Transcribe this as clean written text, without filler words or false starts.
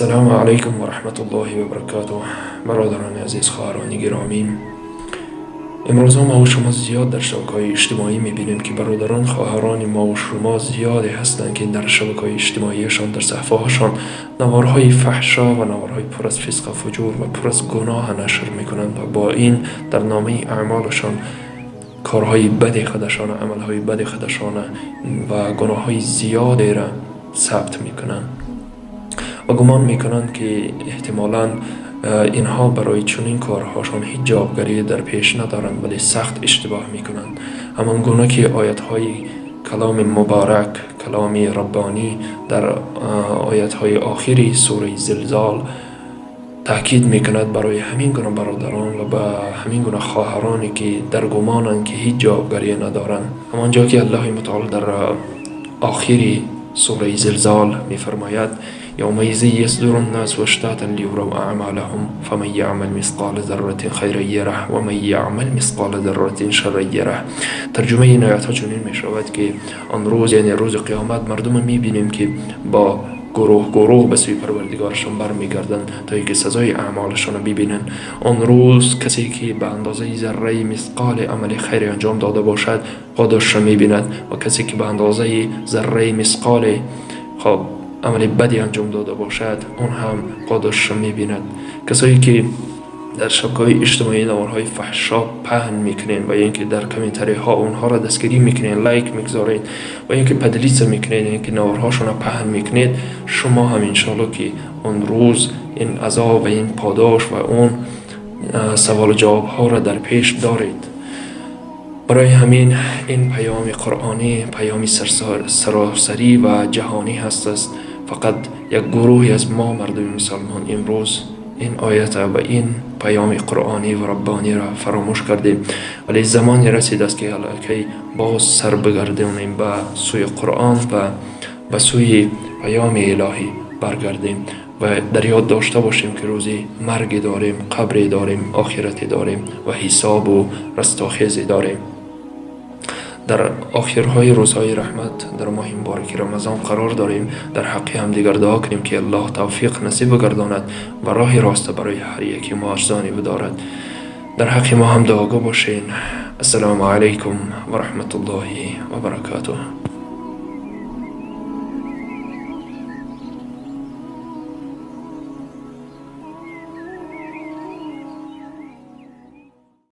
السلام علیکم و رحمت الله و برکاته. برادران عزیز، خواهران گرامی، امروز ما و شما زیاد در شبکه‌های اجتماعی می‌بینیم که برادران خواهران ما و شما زیادی هستند که در شبکه‌های اجتماعیشان، در صفحه‌هاشان نوارهای فحشا و نوارهای پر از فسق و فجور و پر از گناه نشر می‌کنند و با این در نامه اعمالشان کارهای بد خودشان، عملهای بد خودشان و گناههای زیادی را ثبت می‌کنند و گمان میکنند که احتمالاً اینها برای چنین کارهاشان هیچ جوابگری در پیش ندارند، ولی سخت اشتباه میکنند. همان گونه که آیت‌های کلام مبارک، کلام ربانی در آیت‌های آخری سوره زلزال تأکید میکند برای همین گونه برادران و به همین گونه خواهرانی که در گمانند که هیچ جوابگری ندارند. همانجا که الله متعال در آخری سوره زلزال میفرماید: یومئذ یصدر الناس اشتاتا لیروا اعمالهم فمن یعمل مثقال ذره خیرا یره و من یعمل مثقال ذره شرا یره. ترجمه این آیات ها چنین می شود که آن روز، یعنی روز قیامت، مردم می بینیم که با گروه گروه به سوی پروردگارشان برمیگردند تا اینکه سزای اعمالشان را ببینند. آن روز کسی که به اندازه ذره مثقال عمل خیر انجام داده باشد خودش را میبیند و کسی که به اندازه ذره مثقال عمل بدی انجام داده باشد اون هم خودش را میبیند. کسایی که در شبکه‌های اجتماعی نوارهای فحشا پهن میکنین و اینکه در کامنتری ها اونها را دستگیری میکنین، لایک میگذارین و اینکه پدلیس میکنین، اینکه نوارهاشون را پهن میکنید، شما هم انشالله که اون روز این عذاب و این پاداش و اون سوال و جواب ها را در پیش دارید. برای همین این پیام قرآنی پیامی سراسری و جهانی هست. فقط یک گروهی از ما مردم مسلمان امروز این آیت و این پیام قرآنی و ربانی را فراموش کردیم، ولی زمانی رسید است که باز سر بگردیم به سوی قرآن و به سوی پیام الهی برگردیم و در یاد داشته باشیم که روزی مرگ داریم، قبر داریم، آخرت داریم و حساب و رستاخیز داریم. در آخرهای روزهای رحمت در ماه مبارک رمضان قرار داریم. در حق هم دیگر دعا کنیم که الله توفیق نصیب بگرداند و راه راست برای هر یکی ما اجزانی بدارد. در حق ما هم دعاگو باشین. السلام علیکم و رحمت الله و برکاته.